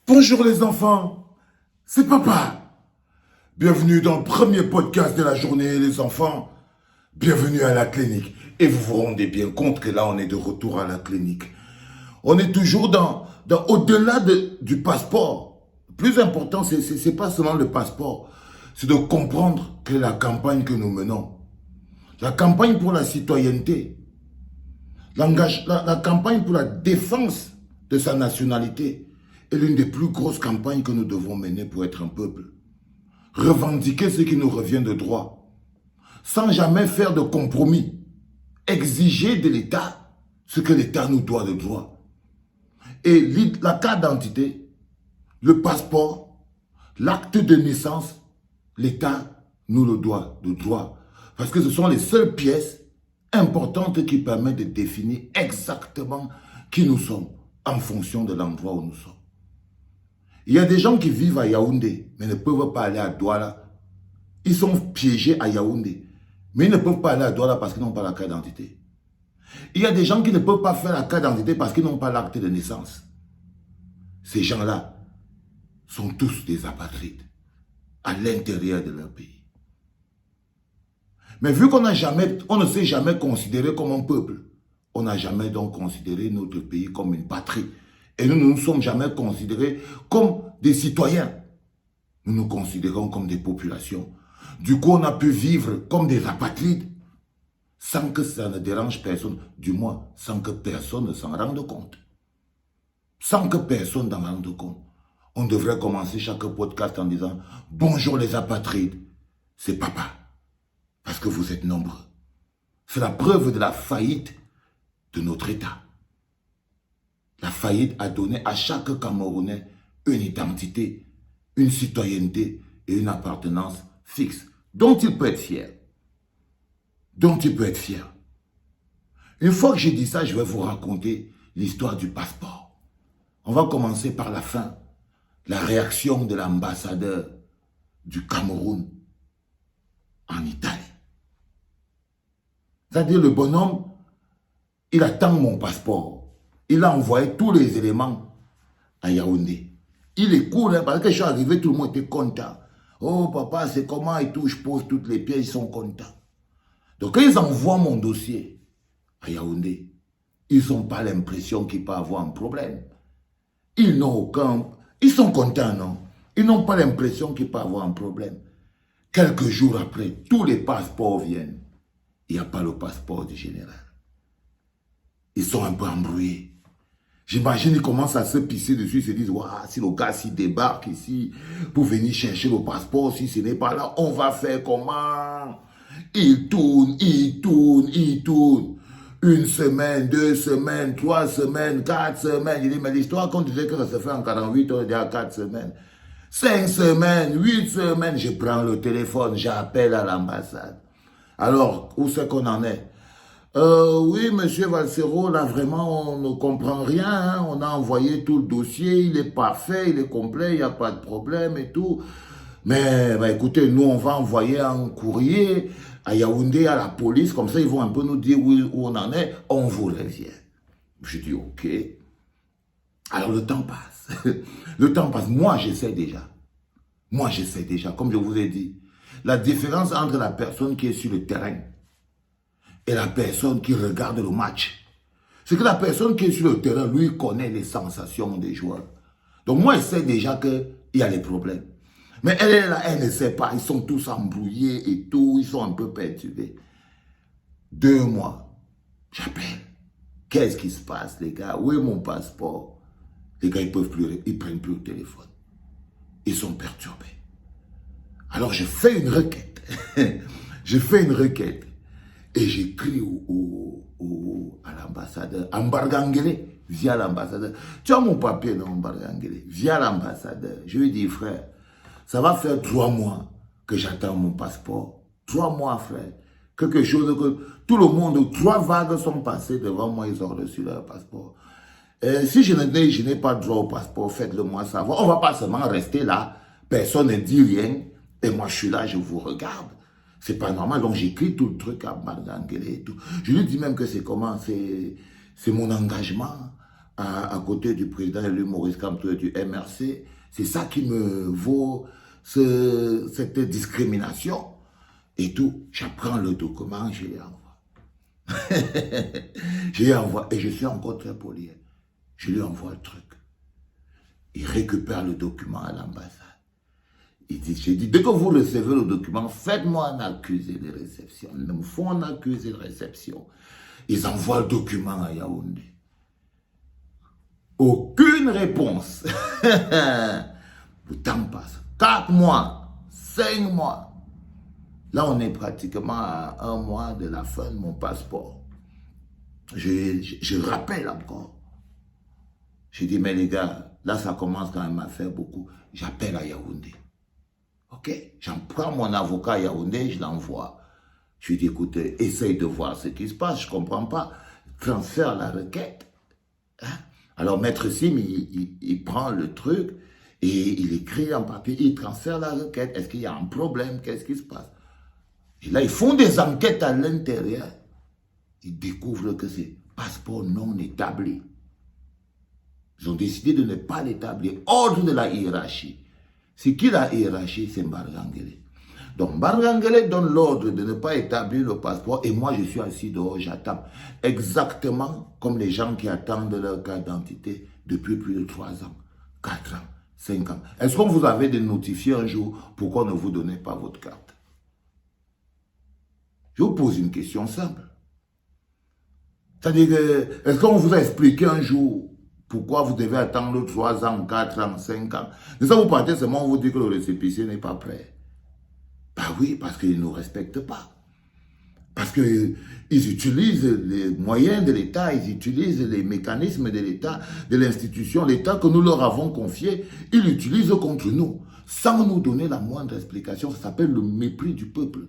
Bonjour les enfants, c'est papa. Bienvenue dans le premier podcast de la journée les enfants. Bienvenue à la clinique. Et vous vous rendez bien compte que là on est de retour à la clinique. On est toujours au-delà du passeport. Le plus important, c'est pas seulement le passeport. C'est de comprendre que la campagne que nous menons. La campagne pour la citoyenneté. La campagne pour la défense de sa nationalité est l'une des plus grosses campagnes que nous devons mener pour être un peuple. Revendiquer ce qui nous revient de droit, sans jamais faire de compromis. Exiger de l'État ce que l'État nous doit de droit. Et la carte d'identité, le passeport, l'acte de naissance, l'État nous le doit de droit. Parce que ce sont les seules pièces importantes qui permettent de définir exactement qui nous sommes en fonction de l'endroit où nous sommes. Il y a des gens qui vivent à Yaoundé, mais ne peuvent pas aller à Douala. Ils sont piégés à Yaoundé, mais ils ne peuvent pas aller à Douala parce qu'ils n'ont pas la carte d'identité. Il y a des gens qui ne peuvent pas faire la carte d'identité parce qu'ils n'ont pas l'acte de naissance. Ces gens-là sont tous des apatrides à l'intérieur de leur pays. Mais vu qu'on ne s'est jamais considéré comme un peuple, on n'a jamais donc considéré notre pays comme une patrie. Et nous ne nous sommes jamais considérés comme des citoyens. Nous nous considérons comme des populations. Du coup, on a pu vivre comme des apatrides sans que ça ne dérange personne. Du moins, sans que personne ne s'en rende compte. Sans que personne n'en rende compte. On devrait commencer chaque podcast en disant « Bonjour les apatrides, c'est papa. » Parce que vous êtes nombreux. C'est la preuve de la faillite de notre État. La faillite a donné à chaque Camerounais une identité, une citoyenneté et une appartenance fixe, dont il peut être fier. Dont il peut être fier. Une fois que j'ai dit ça, je vais vous raconter l'histoire du passeport. On va commencer par la fin. La réaction de l'ambassadeur du Cameroun en Italie. C'est-à-dire le bonhomme, il attend mon passeport. Il a envoyé tous les éléments à Yaoundé. Il est cool, hein, parce que je suis arrivé, tout le monde était content. Oh papa, c'est comment et tout, je pose toutes les pièces, ils sont contents. Donc quand ils envoient mon dossier à Yaoundé, ils n'ont pas l'impression qu'il peut avoir un problème. Ils n'ont aucun... Ils sont contents, non? Ils n'ont pas l'impression qu'il peut avoir un problème. Quelques jours après, tous les passeports viennent. Il n'y a pas le passeport du général. Ils sont un peu embrouillés. J'imagine qu'ils commencent à se pisser dessus, ils se disent, waouh, si le gars s'il débarque ici pour venir chercher le passeport, si ce n'est pas là, on va faire comment? Il tourne, il tourne, il tourne. 1 semaine, 2 semaines, 3 semaines, 4 semaines. Il dit, mais l'histoire qu'on disait que ça se fait en 48 heures, il y a 4 semaines. 5 semaines, 8 semaines, je prends le téléphone, j'appelle à l'ambassade. Alors, où c'est qu'on en est? Oui, monsieur Valsero, là vraiment, on ne comprend rien. Hein. On a envoyé tout le dossier, il est parfait, il est complet, il n'y a pas de problème et tout. Mais bah, écoutez, nous, on va envoyer un courrier à Yaoundé, à la police, comme ça, ils vont un peu nous dire où on en est, on vous revient. Je dis, ok. Alors, le temps passe. Le temps passe. Moi, j'essaie déjà. Moi, j'essaie déjà, comme je vous ai dit. La différence entre la personne qui est sur le terrain et la personne qui regarde le match, c'est que la personne qui est sur le terrain, lui, connaît les sensations des joueurs. Donc moi, je sais déjà qu'il y a des problèmes. Mais elle est là, elle ne sait pas. Ils sont tous embrouillés et tout. Ils sont un peu perturbés. 2 mois, j'appelle. Qu'est-ce qui se passe, les gars? Où est mon passeport? Les gars, ils peuvent plus, ils prennent plus le téléphone. Ils sont perturbés. Alors, je fais une requête. Je fais une requête. Et j'écris à l'ambassadeur, Ambargangele, via l'ambassadeur. Tu as mon papier, non, Ambargangele, via l'ambassadeur. Je lui dis, frère, ça va faire 3 mois que j'attends mon passeport. 3 mois, frère. Quelque chose que tout le monde, 3 vagues sont passées devant moi, ils ont reçu leur passeport. Et si je n'ai pas droit au passeport, faites-le moi savoir. On ne va pas seulement rester là, personne ne dit rien, et moi je suis là, je vous regarde. C'est pas normal, donc j'écris tout le truc à Margangele et tout. Je lui dis même que c'est comment, c'est mon engagement à côté du président élu Maurice Kamto et du MRC. C'est ça qui me vaut cette discrimination et tout. J'apprends le document, je lui envoie. Je lui envoie et je suis encore très poli. Je lui envoie le truc. Il récupère le document à l'ambassade. J'ai dit, dès que vous recevez le document, faites-moi un accusé de réception. Ils me font un accusé de réception. Ils envoient le document à Yaoundé. Aucune réponse. Le temps passe. 4 mois, 5 mois. Là, on est pratiquement à 1 mois de la fin de mon passeport. Je rappelle encore. Je dis, mais les gars, là, ça commence quand même à faire beaucoup. J'appelle à Yaoundé. Ok? J'en prends mon avocat à Yaoundé, je l'envoie. Je lui dis, écoutez, essaye de voir ce qui se passe, je ne comprends pas. Transfère la requête. Hein? Alors, Maître Sim, il prend le truc et il écrit en papier, il transfère la requête. Est-ce qu'il y a un problème? Qu'est-ce qui se passe? Et là, ils font des enquêtes à l'intérieur. Ils découvrent que c'est passeport non établi. Ils ont décidé de ne pas l'établir. Ordre de la hiérarchie. C'est qui la hiérarchie? C'est Mbargangele. Donc Mbargangele donne l'ordre de ne pas établir le passeport et moi je suis assis dehors, j'attends. Exactement comme les gens qui attendent leur carte d'identité depuis plus de 3 ans, 4 ans, 5 ans. Est-ce qu'on vous avait notifié un jour pourquoi ne vous donnez pas votre carte? Je vous pose une question simple. C'est-à-dire que, est-ce qu'on vous a expliqué un jour pourquoi vous devez attendre 3 ans, 4 ans, 5 ans? De ça, vous partez seulement, on vous dit que le récépissé n'est pas prêt. Bah oui, parce qu'ils ne nous respectent pas. Parce qu'ils utilisent les moyens de l'État, ils utilisent les mécanismes de l'État, de l'institution, l'État que nous leur avons confié, ils l'utilisent contre nous, sans nous donner la moindre explication. Ça s'appelle le mépris du peuple.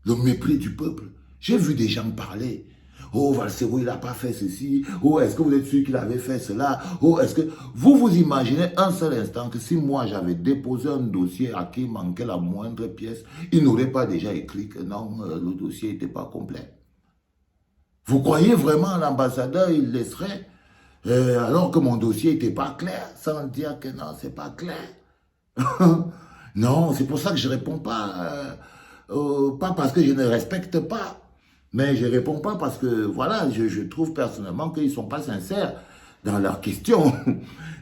Le mépris du peuple. J'ai vu des gens parler. Oh, Valsero, il n'a pas fait ceci. Oh, est-ce que vous êtes sûr qu'il avait fait cela? Oh, est-ce que... Vous imaginez un seul instant que si moi j'avais déposé un dossier à qui manquait la moindre pièce, il n'aurait pas déjà écrit que non, le dossier n'était pas complet. Vous croyez vraiment l'ambassadeur, il laisserait alors que mon dossier n'était pas clair, sans dire que non, c'est pas clair? Non, c'est pour ça que je ne réponds pas. Pas parce que je ne respecte pas. Mais je ne réponds pas parce que, voilà, je trouve personnellement qu'ils ne sont pas sincères dans leurs questions.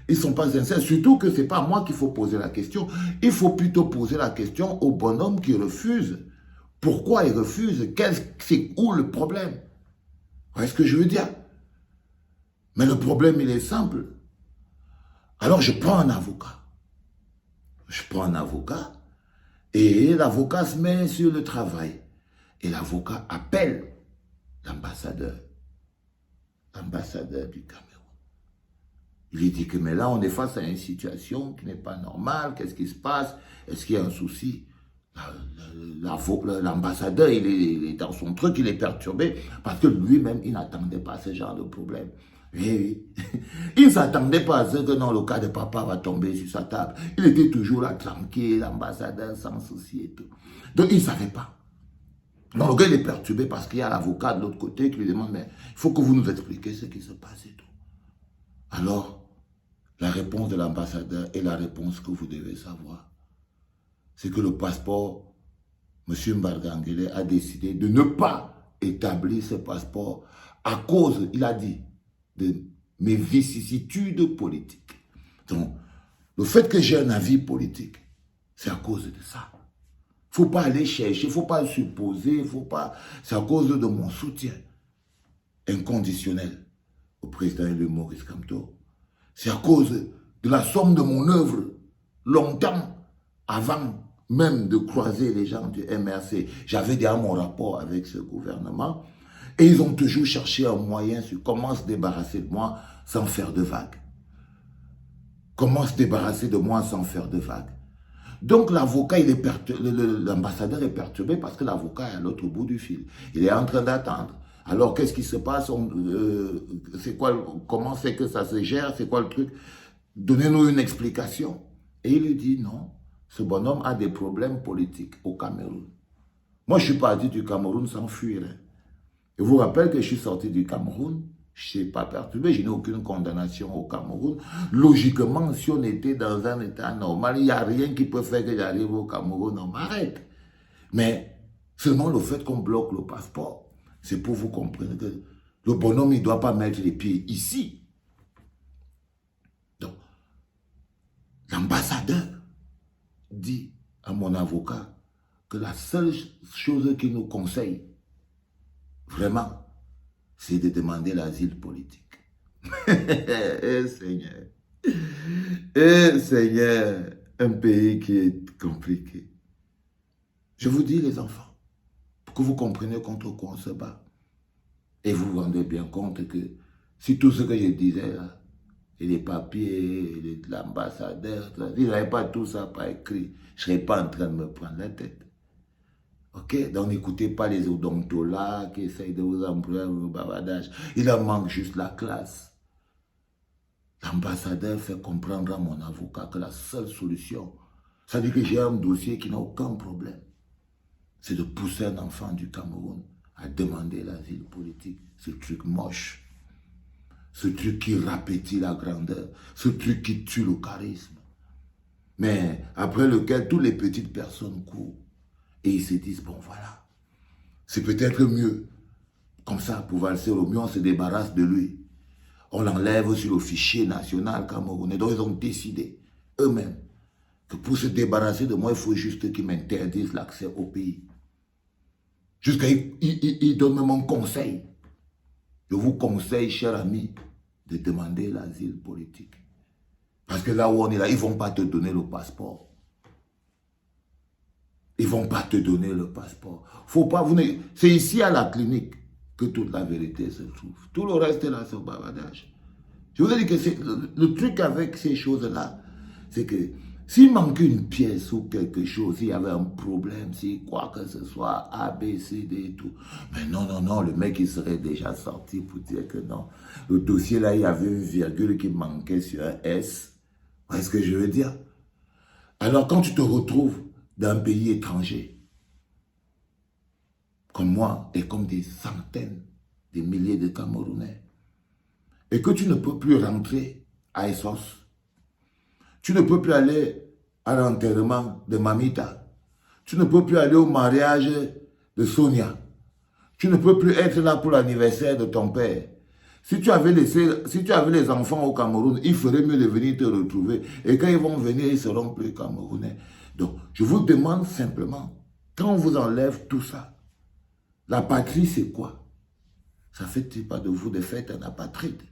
Ils ne sont pas sincères, surtout que ce n'est pas à moi qu'il faut poser la question. Il faut plutôt poser la question au bonhomme qui refuse. Pourquoi il refuse? C'est où le problème? Vous voyez ce que je veux dire? Mais le problème, il est simple. Alors, je prends un avocat. Je prends un avocat et l'avocat se met sur le travail. Et l'avocat appelle l'ambassadeur du Cameroun. Il lui dit que, mais là, on est face à une situation qui n'est pas normale. Qu'est-ce qui se passe? Est-ce qu'il y a un souci? L'ambassadeur, il est dans son truc, il est perturbé parce que lui-même, il n'attendait pas ce genre de problème. Oui, oui. Il ne s'attendait pas à ce que non, le cas de papa va tomber sur sa table. Il était toujours là, tranquille, l'ambassadeur, sans souci et tout. Donc, il ne savait pas. Donc, le gars, il est perturbé parce qu'il y a l'avocat de l'autre côté qui lui demande, mais il faut que vous nous expliquiez ce qui se passe et tout. Alors, la réponse de l'ambassadeur est la réponse que vous devez savoir. C'est que le passeport, M. Mbargangele a décidé de ne pas établir ce passeport à cause, il a dit, de mes vicissitudes politiques. Donc, le fait que j'ai un avis politique, c'est à cause de ça. Il ne faut pas aller chercher, il ne faut pas supposer, c'est à cause de mon soutien inconditionnel au président élu Maurice Kamto. C'est à cause de la somme de mon œuvre, longtemps avant même de croiser les gens du MRC. J'avais déjà mon rapport avec ce gouvernement et ils ont toujours cherché un moyen sur comment se débarrasser de moi sans faire de vagues. Comment se débarrasser de moi sans faire de vagues. Donc l'avocat, l'ambassadeur est perturbé parce que l'avocat est à l'autre bout du fil. Il est en train d'attendre. Alors qu'est-ce qui se passe? C'est quoi? Comment c'est que ça se gère? C'est quoi le truc? Donnez-nous une explication. Et il lui dit non, ce bonhomme a des problèmes politiques au Cameroun. Moi, je suis parti du Cameroun sans fuir. Je vous rappelle que je suis sorti du Cameroun, Je ne suis pas perturbé, je n'ai aucune condamnation au Cameroun. Logiquement, si on était dans un état normal, il n'y a rien qui peut faire que j'arrive au Cameroun, on m'arrête. Mais seulement le fait qu'on bloque le passeport, c'est pour vous comprendre que le bonhomme, il ne doit pas mettre les pieds ici. Donc, l'ambassadeur dit à mon avocat que la seule chose qu'il nous conseille, vraiment, c'est de demander l'asile politique. Eh Seigneur, Seigneur, un pays qui est compliqué. Je vous dis les enfants, pour que vous compreniez contre quoi on se bat. Et vous vous rendez bien compte que si tout ce que je disais là, et les papiers, l'ambassadeur, si je n'avais pas tout ça par écrit, je ne serais pas en train de me prendre la tête. Ok? Donc n'écoutez pas les odontologues qui essayent de vous employer le bavardage. Il en manque juste la classe. L'ambassadeur fait comprendre à mon avocat que la seule solution, ça dit que j'ai un dossier qui n'a aucun problème, c'est de pousser un enfant du Cameroun à demander l'asile politique. Ce truc moche, ce truc qui rapétit la grandeur, ce truc qui tue le charisme, mais après lequel toutes les petites personnes courent et ils se disent, bon voilà, c'est peut-être mieux, comme ça, pour valser au mieux, on se débarrasse de lui. On l'enlève sur le fichier national camerounais. Donc ils ont décidé eux-mêmes que pour se débarrasser de moi, il faut juste qu'ils m'interdisent l'accès au pays. Jusqu'à ils donnent même un conseil. Je vous conseille, cher ami, de demander l'asile politique. Parce que là où on est là, ils ne vont pas te donner le passeport. Ils ne vont pas te donner le passeport. Faut pas, c'est ici à la clinique que toute la vérité se trouve. Tout le reste là, c'est au bavardage. Je vous ai dit que le truc avec ces choses-là, c'est que s'il manque une pièce ou quelque chose, s'il y avait un problème, si quoi que ce soit, A, B, C, D et tout, mais non, non, non, le mec il serait déjà sorti pour dire que non. Le dossier là, il y avait une virgule qui manquait sur un S. Vous voyez ce que je veux dire? Alors quand tu te retrouves dans un pays étranger, comme moi et comme des centaines, des milliers de Camerounais, et que tu ne peux plus rentrer à Essos, tu ne peux plus aller à l'enterrement de Mamita, tu ne peux plus aller au mariage de Sonia, tu ne peux plus être là pour l'anniversaire de ton père. Si tu avais les enfants au Cameroun, il ferait mieux de venir te retrouver. Et quand ils vont venir, ils seront plus camerounais. Donc, je vous demande simplement, quand on vous enlève tout ça, la patrie, c'est quoi? Ça ne fait pas de vous de fait un apatride?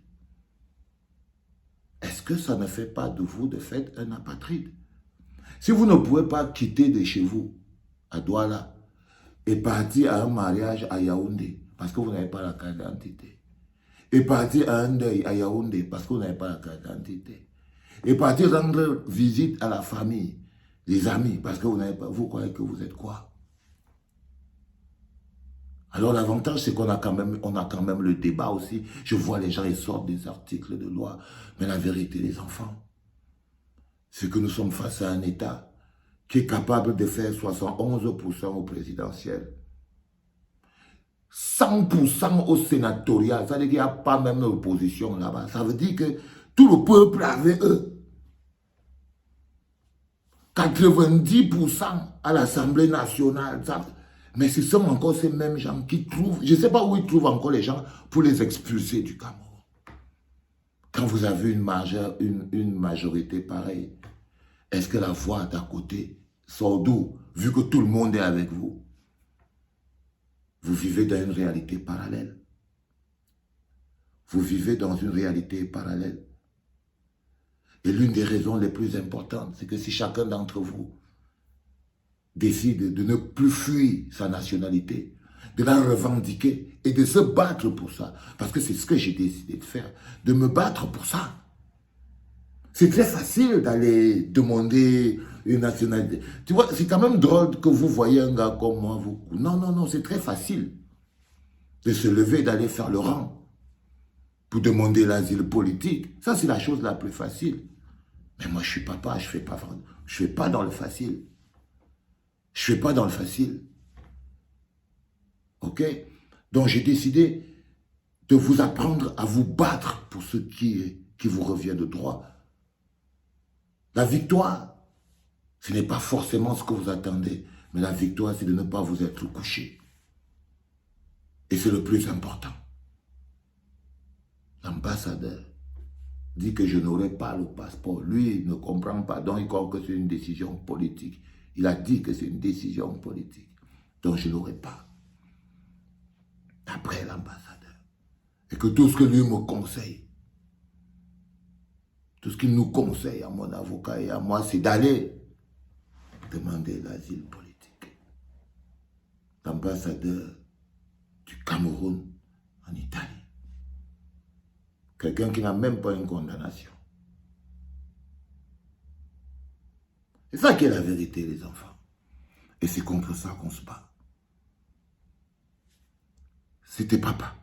Est-ce que ça ne fait pas de vous de fait un apatride? Si vous ne pouvez pas quitter de chez vous, à Douala, et partir à un mariage à Yaoundé, parce que vous n'avez pas la carte d'identité, et partir à un deuil à Yaoundé, parce que vous n'avez pas la carte d'identité, et partir rendre visite à la famille, les amis, parce que vous n'avez pas, vous croyez que vous êtes quoi? Alors l'avantage, c'est qu'on a quand même le débat aussi. Je vois les gens, ils sortent des articles de loi. Mais la vérité, les enfants, c'est que nous sommes face à un État qui est capable de faire 71% au présidentiel, 100% au sénatorial. Ça veut dire qu'il n'y a pas même d'opposition là-bas. Ça veut dire que tout le peuple avec eux. 90% à l'Assemblée nationale. Mais ce sont encore ces mêmes gens qui trouvent, je ne sais pas où ils trouvent encore les gens pour les expulser du Cameroun. Quand vous avez une majorité pareille, est-ce que la voix d'à côté sort d'où, vu que tout le monde est avec vous? Vous vivez dans une réalité parallèle. Vous vivez dans une réalité parallèle. Et l'une des raisons les plus importantes, c'est que si chacun d'entre vous décide de ne plus fuir sa nationalité, de la revendiquer et de se battre pour ça, parce que c'est ce que j'ai décidé de faire, de me battre pour ça. C'est très facile d'aller demander une nationalité. Tu vois, c'est quand même drôle que vous voyez un gars comme moi. Non, non, non, c'est très facile de se lever, d'aller faire le rang pour demander l'asile politique. Ça, c'est la chose la plus facile. Mais moi, je suis papa, je fais pas dans le facile. Je ne fais pas dans le facile. Ok? Donc, j'ai décidé de vous apprendre à vous battre pour ce qui vous revient de droit. La victoire, ce n'est pas forcément ce que vous attendez, mais la victoire, c'est de ne pas vous être couché. Et c'est le plus important. L'ambassadeur dit que je n'aurai pas le passeport. Lui, il ne comprend pas, donc il croit que c'est une décision politique. Il a dit que c'est une décision politique. Donc je n'aurai pas. Après l'ambassadeur. Et que tout ce que lui me conseille, tout ce qu'il nous conseille à mon avocat et à moi, c'est d'aller demander l'asile politique. L'ambassadeur du Cameroun en Italie. Quelqu'un qui n'a même pas une condamnation. C'est ça qui est la vérité, les enfants. Et c'est contre ça qu'on se bat. C'était papa.